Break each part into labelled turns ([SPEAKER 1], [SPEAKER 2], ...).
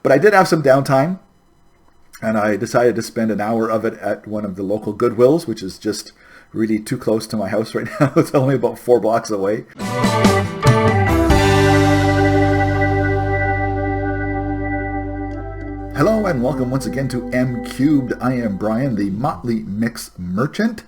[SPEAKER 1] But I did have some downtime, and I decided to spend an hour of it at one of the local Goodwills, which is just really too close to my house right now. It's only about 4 blocks away. Hello and welcome once again to M Cubed. I am Brian, the Motley Mix Merchant,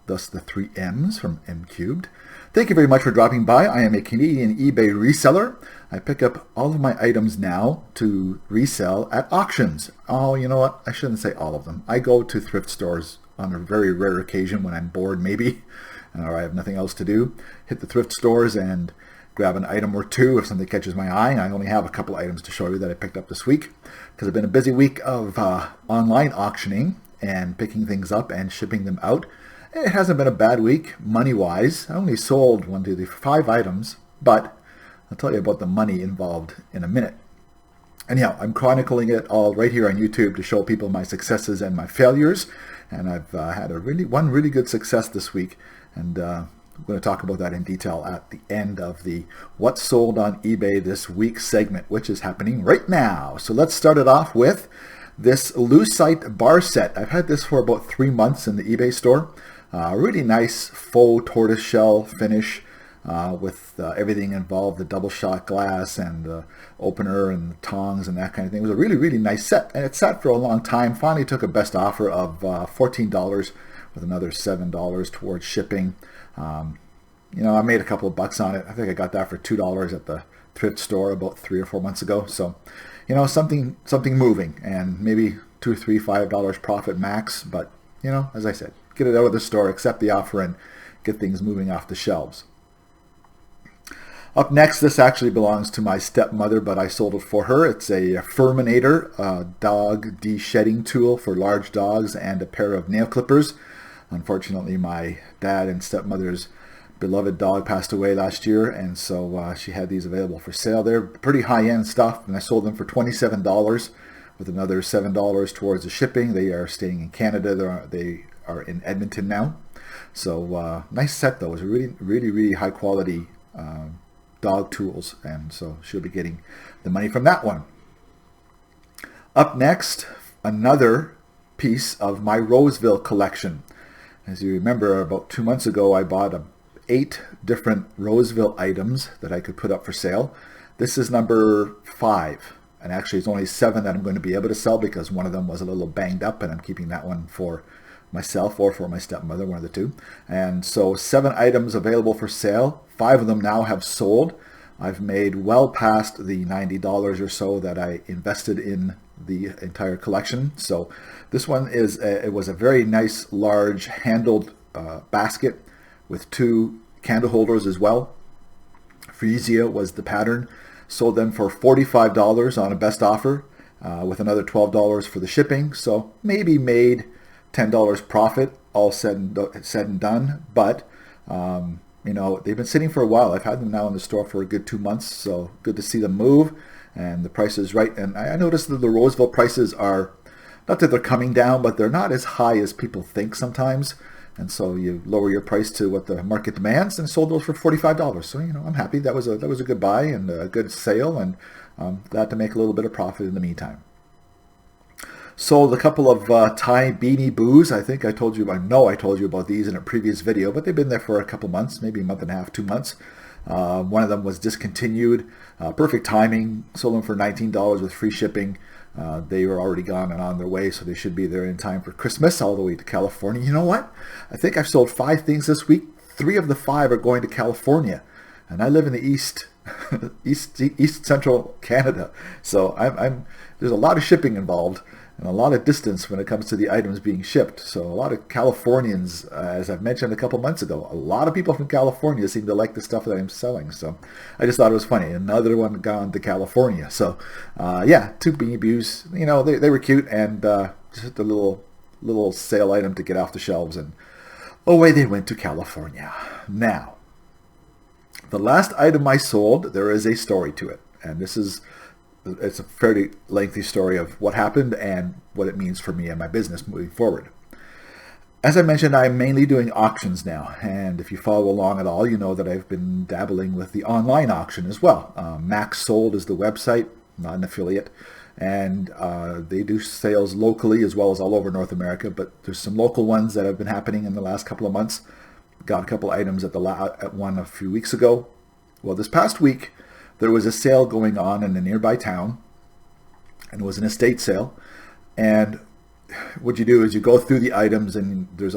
[SPEAKER 1] thus the 3 M's from M Cubed. Thank you very much for dropping by. I am a Canadian eBay reseller. I pick up all of my items now to resell at auctions. Oh, you know what? I shouldn't say all of them. I go to thrift stores on a very rare occasion when I'm bored maybe, or I have nothing else to do. Hit the thrift stores and grab an item or two if something catches my eye. I only have a couple items to show you that I picked up this week because it's been a busy week of online auctioning and picking things up and shipping them out. It hasn't been a bad week money-wise. I only sold 5 items, but I'll tell you about the money involved in a minute. Anyhow, I'm chronicling it all right here on YouTube to show people my successes and my failures, and I've had one really good success this week, and I'm going to talk about that in detail at the end of the What Sold on eBay This Week segment, which is happening right now. So let's start it off with this Lucite bar set. I've had this for about 3 months in the eBay store. Really nice faux tortoiseshell finish with everything involved, the double shot glass and the opener and the tongs and that kind of thing. It was a really, really nice set, and it sat for a long time. Finally took a best offer of $14 with another $7 towards shipping. I made a couple of bucks on it. I think I got that for $2 at the thrift store about 3 or 4 months ago. So, something moving, and maybe $2, $3, $5 profit max. But, as I said, get it out of the store, accept the offer, and get things moving off the shelves. Up next, this actually belongs to my stepmother, but I sold it for her. It's a Furminator dog de-shedding tool for large dogs and a pair of nail clippers. Unfortunately, my dad and stepmother's beloved dog passed away last year, and so she had these available for sale. They're pretty high-end stuff, and I sold them for $27 with another $7 towards the shipping. They are staying in Canada. They are in Edmonton now. So nice set, though. It's a really, really, really high-quality dog tools, and so she'll be getting the money from that one. Up next, another piece of my Roseville collection. As you remember, about 2 months ago, I bought 8 different Roseville items that I could put up for sale. This is number 5, and actually it's only 7 that I'm going to be able to sell because one of them was a little banged up, and I'm keeping that one for myself or for my stepmother, one of the two. And so 7 items available for sale. 5 of them now have sold. I've made well past the $90 or so that I invested in the entire collection. So this one it was a very nice large handled basket with 2 candle holders as well. Frisia was the pattern. Sold them for $45 on a best offer with another $12 for the shipping. So maybe made $10 profit, all said and done. But they've been sitting for a while. I've had them now in the store for a good 2 months, so good to see them move, and the price is right. And I noticed that the Roseville prices are, not that they're coming down, but they're not as high as people think sometimes. And so you lower your price to what the market demands, and sold those for $45. So I'm happy. That was a good buy and a good sale, and glad to make a little bit of profit in the meantime. Sold a couple of Tybee boos. I told you about these in a previous video, but they've been there for a couple months, maybe a month and a half, 2 months. One of them was discontinued. Perfect timing. Sold them for $19 with free shipping. They were already gone and on their way, so they should be there in time for Christmas, all the way to California. You know what? I think I've sold 5 things this week. 3 of the 5 are going to California, and I live in the east central Canada, so there's a lot of shipping involved and a lot of distance when it comes to the items being shipped. So a lot of Californians, as I've mentioned a couple months ago, a lot of people from California seem to like the stuff that I'm selling. So I just thought it was funny. Another one gone to California. So 2 beanie boos. They were cute, and just a little sale item to get off the shelves, and away they went to California. Now, the last item I sold, there is a story to it, and it's a fairly lengthy story of what happened and what it means for me and my business moving forward. As I mentioned, I'm mainly doing auctions now, and if you follow along at all, you know that I've been dabbling with the online auction as well. Max Sold is the website. not an affiliate. And they do sales locally as well as all over North America, but there's some local ones that have been happening in the last couple of months. Got a couple items at one a few weeks ago. Well, this past week, there was a sale going on in a nearby town, and it was an estate sale. And what you do is you go through the items, and there's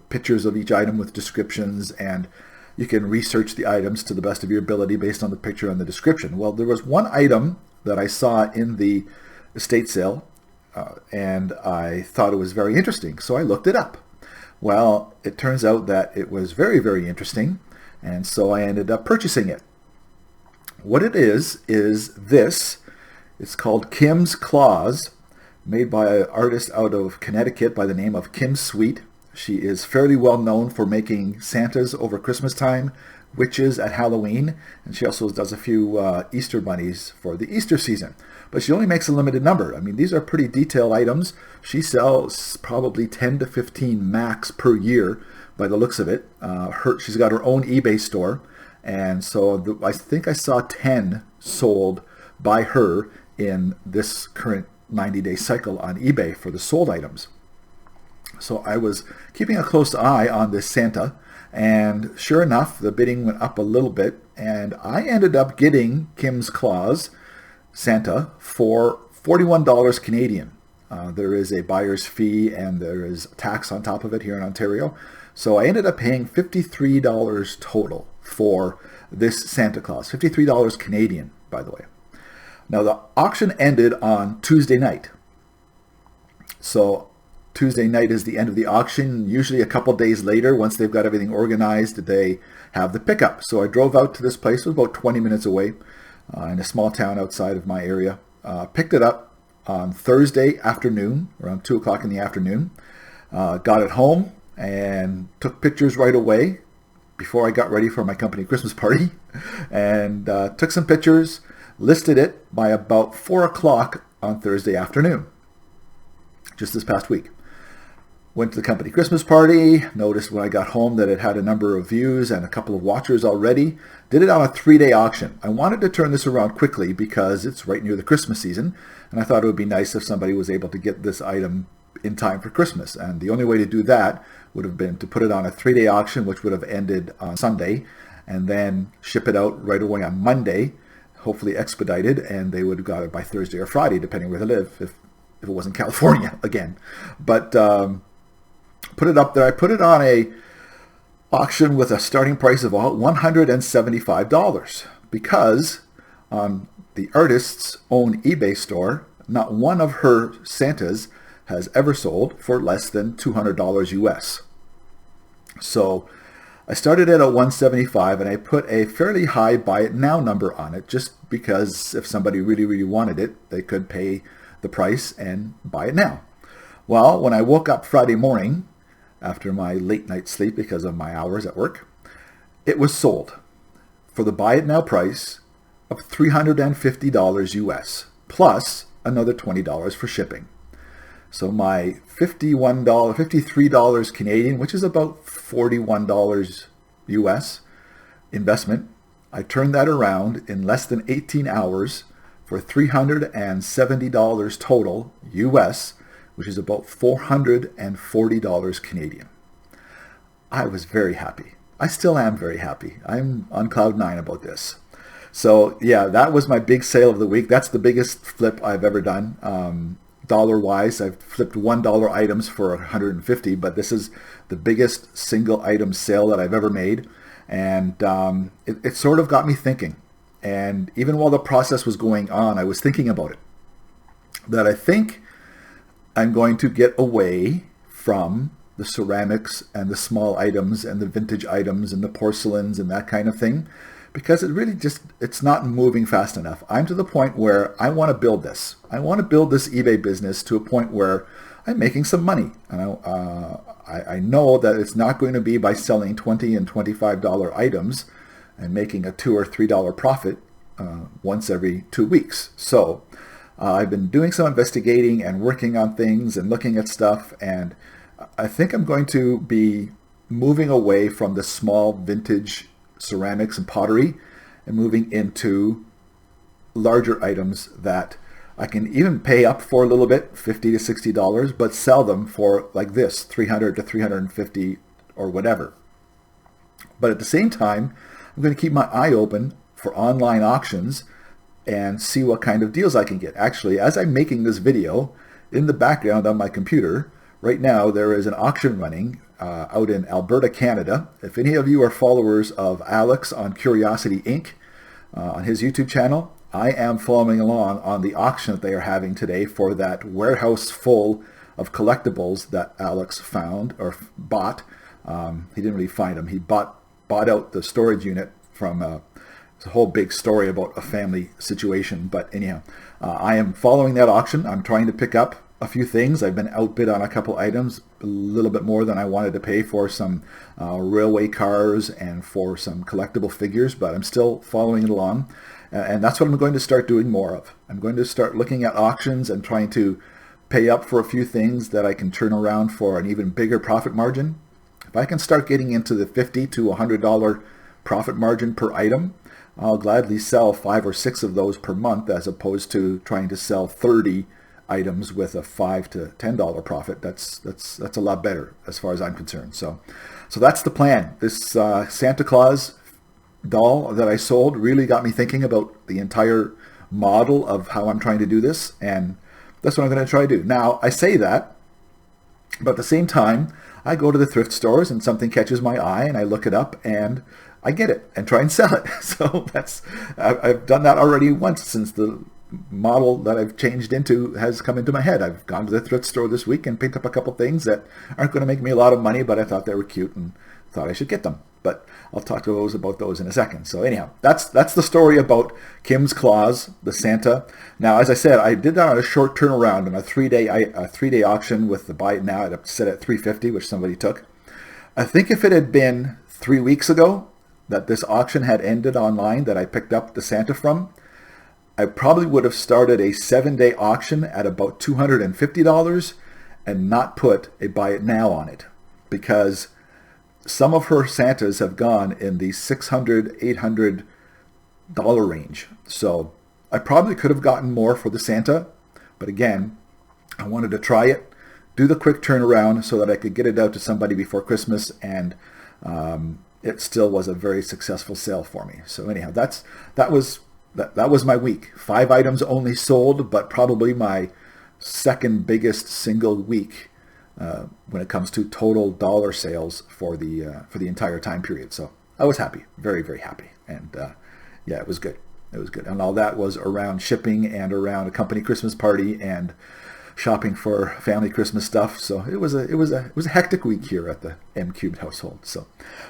[SPEAKER 1] pictures of each item with descriptions, and you can research the items to the best of your ability based on the picture and the description. Well, there was one item that I saw in the estate sale, and I thought it was very interesting, so I looked it up. Well, it turns out that it was very, very interesting, and so I ended up purchasing it. What it is this. It's called Kim's Claus, made by an artist out of Connecticut by the name of Kim Sweet. She is fairly well known for making Santas over Christmas time, witches at Halloween, and she also does a few Easter bunnies for the Easter season. But she only makes a limited number. I mean, these are pretty detailed items. She sells probably 10 to 15 max per year by the looks of it. She's got her own eBay store, and so I think I saw 10 sold by her in this current 90-day cycle on eBay for the sold items. So I was keeping a close eye on this Santa, and sure enough, the bidding went up a little bit, and I ended up getting Kim's Claus Santa for $41 Canadian. There is a buyer's fee and there is tax on top of it here in Ontario. So I ended up paying $53 total for this Santa Claus. $53 Canadian, by the way. Now the auction ended on Tuesday night. So Tuesday night is the end of the auction. Usually a couple days later, once they've got everything organized, they have the pickup. So I drove out to this place. It was about 20 minutes away. In a small town outside of my area. Picked it up on Thursday afternoon, around 2 o'clock in the afternoon. Got it home and took pictures right away before I got ready for my company Christmas party. And took some pictures, listed it by about 4 o'clock on Thursday afternoon, just this past week. Went to the company Christmas party, noticed when I got home that it had a number of views and a couple of watchers already. Did it on a 3-day auction. I wanted to turn this around quickly because it's right near the Christmas season, and I thought it would be nice if somebody was able to get this item in time for Christmas. And the only way to do that would have been to put it on a 3-day auction, which would have ended on Sunday, and then ship it out right away on Monday, hopefully expedited, and they would have got it by Thursday or Friday, depending where they live, if it was in California again. But put it up there. I put it on a auction with a starting price of $175 because on the artist's own eBay store, not one of her Santas has ever sold for less than $200 US. So I started it at $175 and I put a fairly high buy it now number on it just because if somebody really, really wanted it, they could pay the price and buy it now. Well, when I woke up Friday morning, after my late night sleep because of my hours at work, it was sold for the buy it now price of $350 US plus another $20 for shipping. So my $53 Canadian, which is about $41 US investment, I turned that around in less than 18 hours for $370 total US, which is about $440 Canadian. I was very happy. I still am very happy. I'm on cloud 9 about this. So yeah, that was my big sale of the week. That's the biggest flip I've ever done. Dollar-wise, I've flipped $1 items for $150, but this is the biggest single item sale that I've ever made. And it sort of got me thinking. And even while the process was going on, I was thinking about it. That I think I'm going to get away from the ceramics and the small items and the vintage items and the porcelains and that kind of thing, because it really it's not moving fast enough. I'm to the point where I want to build this. I want to build this eBay business to a point where I'm making some money. And I know that it's not going to be by selling $20 and $25 items and making a $2 or $3 profit once every 2 weeks. So I've been doing some investigating and working on things and looking at stuff, and I think I'm going to be moving away from the small vintage ceramics and pottery and moving into larger items that I can even pay up for a little bit, $50 to $60, but sell them for like this, $300 to $350 or whatever. But at the same time, I'm going to keep my eye open for online auctions and see what kind of deals I can get. Actually, as I'm making this video, in the background on my computer, right now there is an auction running out in Alberta, Canada. If any of you are followers of Alex on Curiosity Inc., on his YouTube channel, I am following along on the auction that they are having today for that warehouse full of collectibles that Alex found or bought. He didn't really find them. He bought out the storage unit from it's a whole big story about a family situation. But anyhow, I am following that auction. I'm trying to pick up a few things. I've been outbid on a couple items, a little bit more than I wanted to pay for some railway cars and for some collectible figures, but I'm still following it along. And that's what I'm going to start doing more of. I'm going to start looking at auctions and trying to pay up for a few things that I can turn around for an even bigger profit margin. If I can start getting into the $50 to $100 profit margin per item, I'll gladly sell 5 or 6 of those per month, as opposed to trying to sell 30 items with a $5 to $10 profit. That's a lot better as far as I'm concerned. So that's the plan. This Santa Claus doll that I sold really got me thinking about the entire model of how I'm trying to do this, and that's what I'm going to try to do. Now, I say that, but at the same time, I go to the thrift stores and something catches my eye and I look it up and I get it and try and sell it. So I've done that already once since the model that I've changed into has come into my head. I've gone to the thrift store this week and picked up a couple things that aren't going to make me a lot of money, but I thought they were cute and thought I should get them. But I'll talk to about those in a second. So anyhow, that's the story about Kim's Claus, the Santa. Now, as I said, I did that on a short turnaround on a three-day auction with the buy it now set at $350, which somebody took. I think if it had been 3 weeks ago that this auction had ended online that I picked up the Santa from, I probably would have started a 7-day auction at about $250 and not put a buy it now on it, because some of her Santas have gone in the $600, $800 range. So I probably could have gotten more for the Santa, but again, I wanted to try it, do the quick turnaround so that I could get it out to somebody before Christmas, and it still was a very successful sale for me. So anyhow, that was my week. 5 items only sold, but probably my second biggest single week when it comes to total dollar sales for the entire time period. So I was happy, very, very happy. And yeah, it was good. It was good. And all that was around shipping and around a company Christmas party and shopping for family Christmas stuff. So it was a hectic week here at the M Cubed household. So,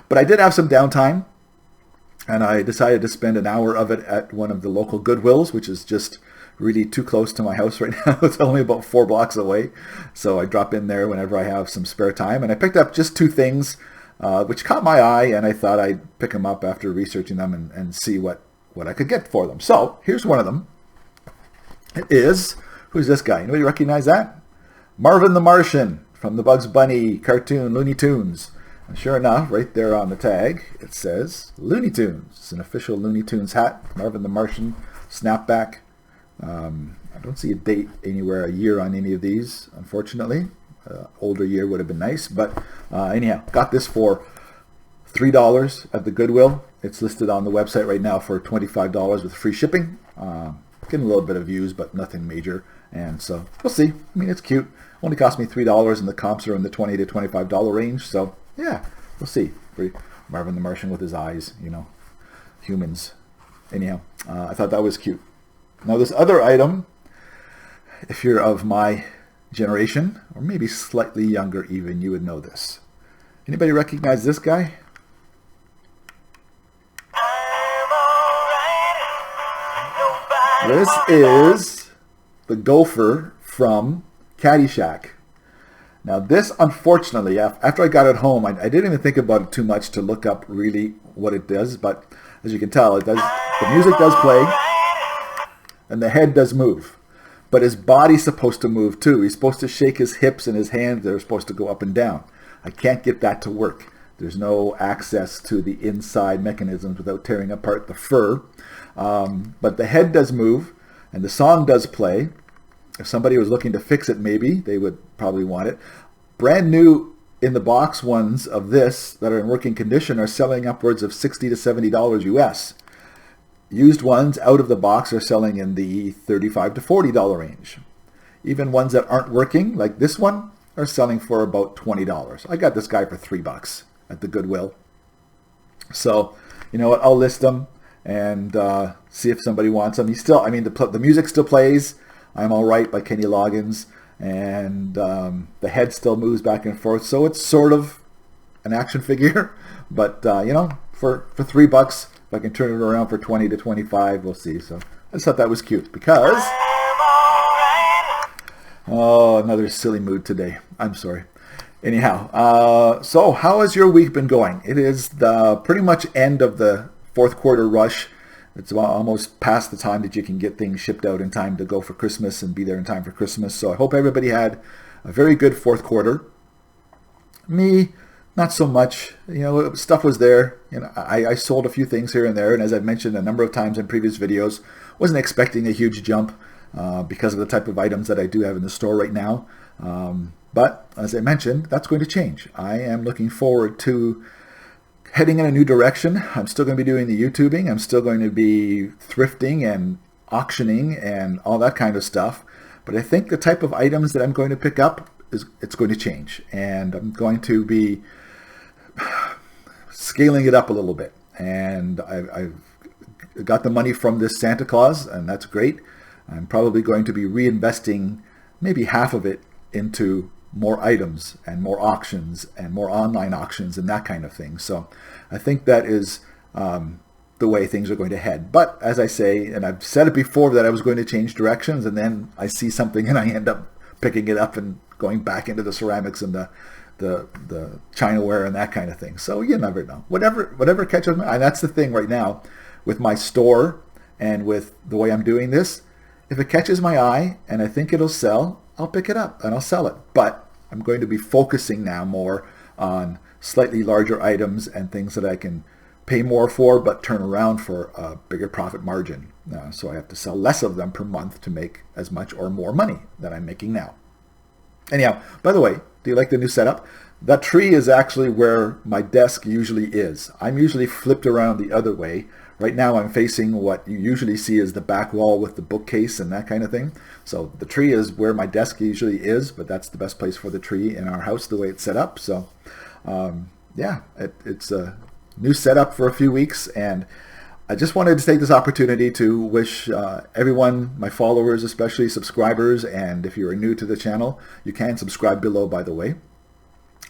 [SPEAKER 1] but I did have some downtime, and I decided to spend an hour of it at one of the local Goodwills, which is just really too close to my house right now. It's only about 4 blocks away. So I drop in there whenever I have some spare time. And I picked up just 2 things, which caught my eye, and I thought I'd pick them up after researching them and see what I could get for them. So here's one of them. It is, who's this guy? Anybody recognize that? Marvin the Martian from the Bugs Bunny cartoon Looney Tunes. And sure enough, right there on the tag, it says Looney Tunes. It's an official Looney Tunes hat. Marvin the Martian, snapback. I don't see a date anywhere, a year on any of these, unfortunately. Older year would have been nice. But anyhow, got this for $3 at the Goodwill. It's listed on the website right now for $25 with free shipping. Getting a little bit of views, but nothing major. And so we'll see. I mean, it's cute. Only cost me $3, and the comps are in the $20 to $25 range. So yeah, we'll see. Free Marvin the Martian with his eyes, humans. Anyhow, I thought that was cute. Now this other item, if you're of my generation, or maybe slightly younger even, you would know this. Anybody recognize this guy? This is the gopher from Caddyshack. Now this, unfortunately, after I got it home, I didn't even think about it too much to look up really what it does, but as you can tell, the music does play, and the head does move. But his body's supposed to move too. He's supposed to shake his hips and his hands. They're supposed to go up and down. I can't get that to work. There's no access to the inside mechanisms without tearing apart the fur. But the head does move, and the song does play. If somebody was looking to fix it, maybe they would probably want it. Brand new in the box ones of this that are in working condition are selling upwards of $60 to $70 US. Used ones out of the box are selling in the $35 to $40 range. Even ones that aren't working, like this one, are selling for about $20. I got this guy for $3 at the Goodwill. So, you know what? I'll list them and see if somebody wants them. He's still, I mean, the music still plays. I'm All Right by Kenny Loggins, and the head still moves back and forth. So it's sort of an action figure, but you know, for $3, if I can turn it around for 20 to 25, we'll see. So I just thought that was cute because, oh, another silly mood today. I'm sorry. Anyhow, so how has your week been going? It is the pretty much end of the fourth quarter rush. It's almost past the time that you can get things shipped out in time to go for Christmas and be there in time for Christmas. So I hope everybody had a very good fourth quarter. Me, not so much. You know, stuff was there. You know, I sold a few things here and there, and as I've mentioned a number of times in previous videos, wasn't expecting a huge jump because of the type of items that I do have in the store right now. But as I mentioned, that's going to change. I am looking forward to heading in a new direction. I'm still going to be doing the YouTubing. I'm still going to be thrifting and auctioning and all that kind of stuff. But I think the type of items that I'm going to pick up it's going to change, and I'm going to be scaling it up a little bit. And I've got the money from this Santa Claus, and that's great. I'm probably going to be reinvesting maybe half of it into more items and more auctions and more online auctions and that kind of thing. So I think that is the way things are going to head. But as I say, and I've said it before, that I was going to change directions, and then I see something and I end up picking it up and going back into the ceramics and the Chinaware and that kind of thing. So you never know. Whatever catches my eye. And that's the thing right now with my store and with the way I'm doing this. If it catches my eye and I think it'll sell, I'll pick it up and I'll sell it. But I'm going to be focusing now more on slightly larger items and things that I can pay more for but turn around for a bigger profit margin. So I have to sell less of them per month to make as much or more money than I'm making now. Anyhow, by the way, do you like the new setup? That tree is actually where my desk usually is. I'm usually flipped around the other way. Right now I'm facing what you usually see as the back wall with the bookcase and that kind of thing. So the tree is where my desk usually is, but that's the best place for the tree in our house the way it's set up. So yeah, it's a new setup for a few weeks, and I just wanted to take this opportunity to wish everyone, my followers, especially subscribers, and if you are new to the channel, you can subscribe below, by the way.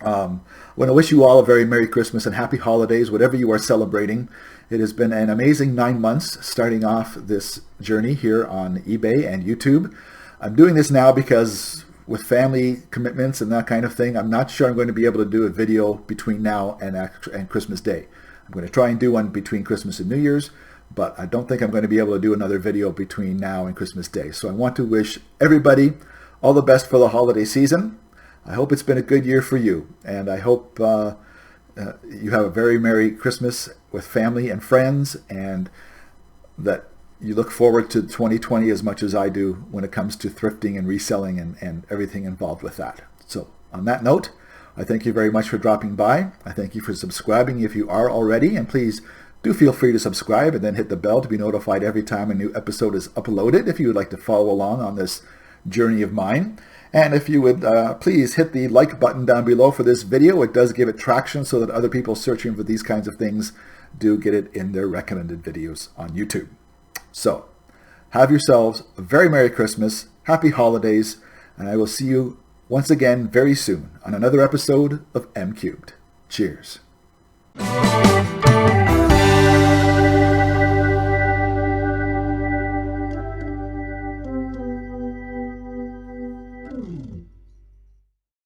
[SPEAKER 1] I want to wish you all a very Merry Christmas and Happy Holidays, whatever you are celebrating. It has been an amazing 9 months starting off this journey here on eBay and YouTube. I'm doing this now because with family commitments and that kind of thing, I'm not sure I'm going to be able to do a video between now and Christmas Day. I'm going to try and do one between Christmas and New Year's, but I don't think I'm going to be able to do another video between now and Christmas Day. So I want to wish everybody all the best for the holiday season. I hope it's been a good year for you, and I hope you have a very Merry Christmas with family and friends, and that you look forward to 2020 as much as I do when it comes to thrifting and reselling and everything involved with that. So on that note, I thank you very much for dropping by. I thank you for subscribing if you are already, and please do feel free to subscribe and then hit the bell to be notified every time a new episode is uploaded if you would like to follow along on this journey of mine. And if you would please hit the like button down below for this video. It does give it traction so that other people searching for these kinds of things do get it in their recommended videos on YouTube. So have yourselves a very Merry Christmas, Happy Holidays, and I will see you once again very soon on another episode of M Cubed. Cheers.